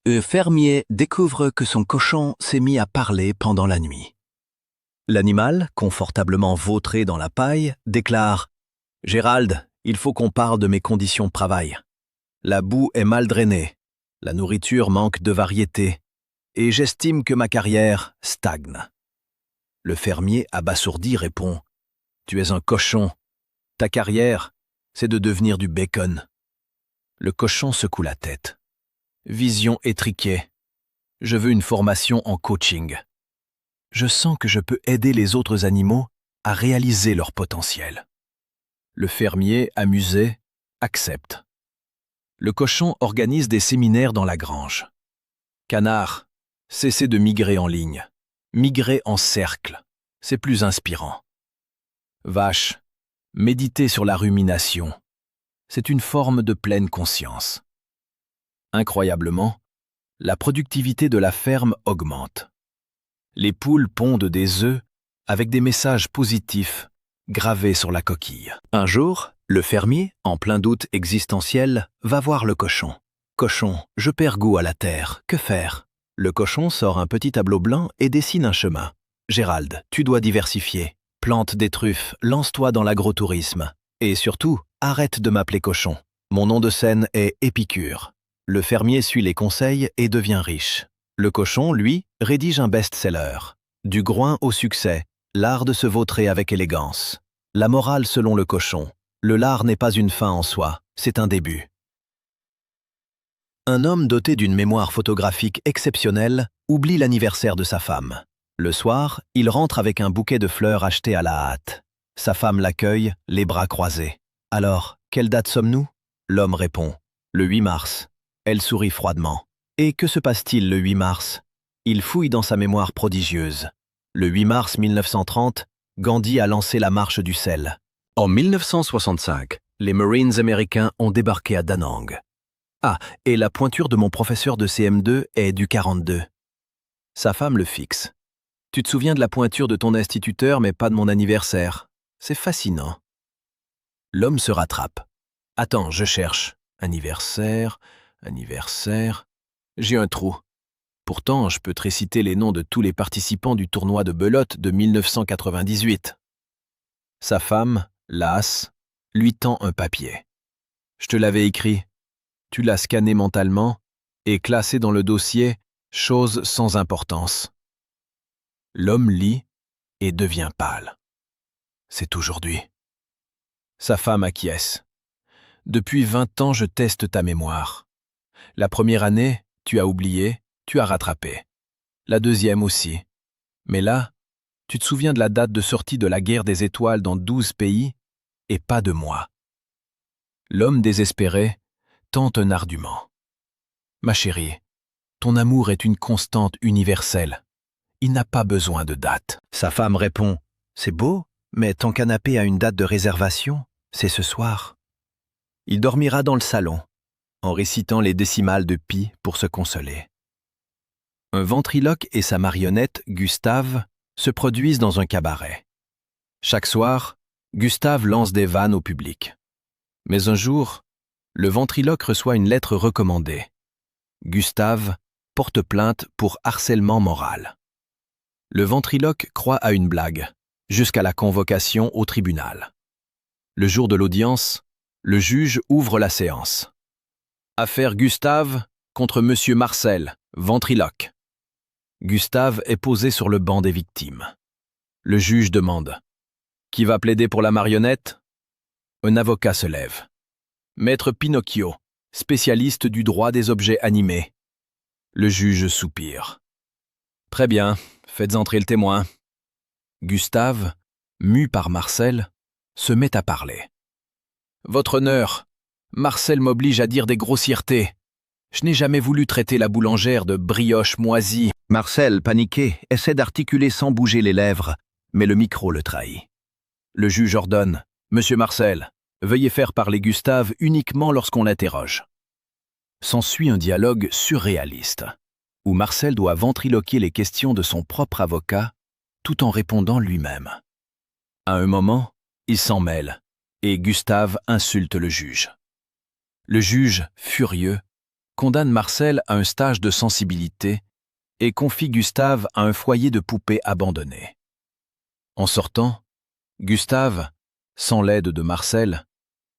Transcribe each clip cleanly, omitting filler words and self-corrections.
Un fermier découvre que son cochon s'est mis à parler pendant la nuit. L'animal, confortablement vautré dans la paille, déclare « Gérald, il faut qu'on parle de mes conditions de travail. La boue est mal drainée, la nourriture manque de variété, et j'estime que ma carrière stagne. » Le fermier, abasourdi, répond « Tu es un cochon. Ta carrière, c'est de devenir du bacon. » Le cochon secoue la tête. Vision étriquée. Je veux une formation en coaching. Je sens que je peux aider les autres animaux à réaliser leur potentiel. Le fermier, amusé, accepte. Le cochon organise des séminaires dans la grange. Canard, cessez de migrer en ligne. Migrez en cercle. C'est plus inspirant. Vache, méditez sur la rumination. C'est une forme de pleine conscience. Incroyablement, la productivité de la ferme augmente. Les poules pondent des œufs avec des messages positifs gravés sur la coquille. Un jour, le fermier, en plein doute existentiel, va voir le cochon. « Cochon, je perds goût à la terre, que faire ?» Le cochon sort un petit tableau blanc et dessine un chemin. « Gérald, tu dois diversifier. Plante des truffes, lance-toi dans l'agrotourisme. Et surtout, arrête de m'appeler cochon. Mon nom de scène est Épicure. » Le fermier suit les conseils et devient riche. Le cochon, lui, rédige un best-seller. Du groin au succès, l'art de se vautrer avec élégance. La morale selon le cochon. Le lard n'est pas une fin en soi, c'est un début. Un homme doté d'une mémoire photographique exceptionnelle oublie l'anniversaire de sa femme. Le soir, il rentre avec un bouquet de fleurs acheté à la hâte. Sa femme l'accueille, les bras croisés. « Alors, quelle date sommes-nous » L'homme répond « Le 8 mars ». Elle sourit froidement. « Et que se passe-t-il le 8 mars » Il fouille dans sa mémoire prodigieuse. Le 8 mars 1930, Gandhi a lancé la marche du sel. En 1965, les Marines américains ont débarqué à Da Nang. Ah, et la pointure de mon professeur de CM2 est du 42. Sa femme le fixe. Tu te souviens de la pointure de ton instituteur, mais pas de mon anniversaire. C'est fascinant. L'homme se rattrape. Attends, je cherche. Anniversaire. J'ai un trou. Pourtant, je peux te réciter les noms de tous les participants du tournoi de belote de 1998. Sa femme, lasse, lui tend un papier. Je te l'avais écrit. Tu l'as scanné mentalement et classé dans le dossier « Chose sans importance ». L'homme lit et devient pâle. C'est aujourd'hui. Sa femme acquiesce. Depuis 20 ans, je teste ta mémoire. La première année, tu as oublié, tu as rattrapé. La deuxième aussi. Mais là, tu te souviens de la date de sortie de la guerre des étoiles dans 12 pays et pas de moi. L'homme désespéré tente un argument. Ma chérie, ton amour est une constante universelle. Il n'a pas besoin de date. Sa femme répond, c'est beau, mais ton canapé a une date de réservation, c'est ce soir. Il dormira dans le salon, en récitant les décimales de pi pour se consoler. Un ventriloque et sa marionnette, Gustave, se produisent dans un cabaret. Chaque soir, Gustave lance des vannes au public. Mais un jour, le ventriloque reçoit une lettre recommandée. Gustave porte plainte pour harcèlement moral. Le ventriloque croit à une blague, jusqu'à la convocation au tribunal. Le jour de l'audience, le juge ouvre la séance. Affaire Gustave contre Monsieur Marcel, ventriloque. Gustave est posé sur le banc des victimes. Le juge demande « Qui va plaider pour la marionnette ?» Un avocat se lève. « Maître Pinocchio, spécialiste du droit des objets animés. » Le juge soupire. « Très bien, faites entrer le témoin. » Gustave, mu par Marcel, se met à parler. « Votre honneur, Marcel m'oblige à dire des grossièretés. Je n'ai jamais voulu traiter la boulangère de brioche moisie. » Marcel, paniqué, essaie d'articuler sans bouger les lèvres, mais le micro le trahit. Le juge ordonne « Monsieur Marcel, veuillez faire parler Gustave uniquement lorsqu'on l'interroge. » S'ensuit un dialogue surréaliste, où Marcel doit ventriloquer les questions de son propre avocat, tout en répondant lui-même. À un moment, il s'en mêle, et Gustave insulte le juge. Le juge, furieux, condamne Marcel à un stage de sensibilité et confie Gustave à un foyer de poupées abandonné. En sortant, Gustave, sans l'aide de Marcel,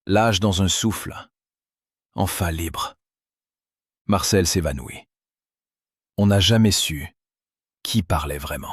lâche dans un souffle. Enfin libre. Marcel s'évanouit. On n'a jamais su qui parlait vraiment.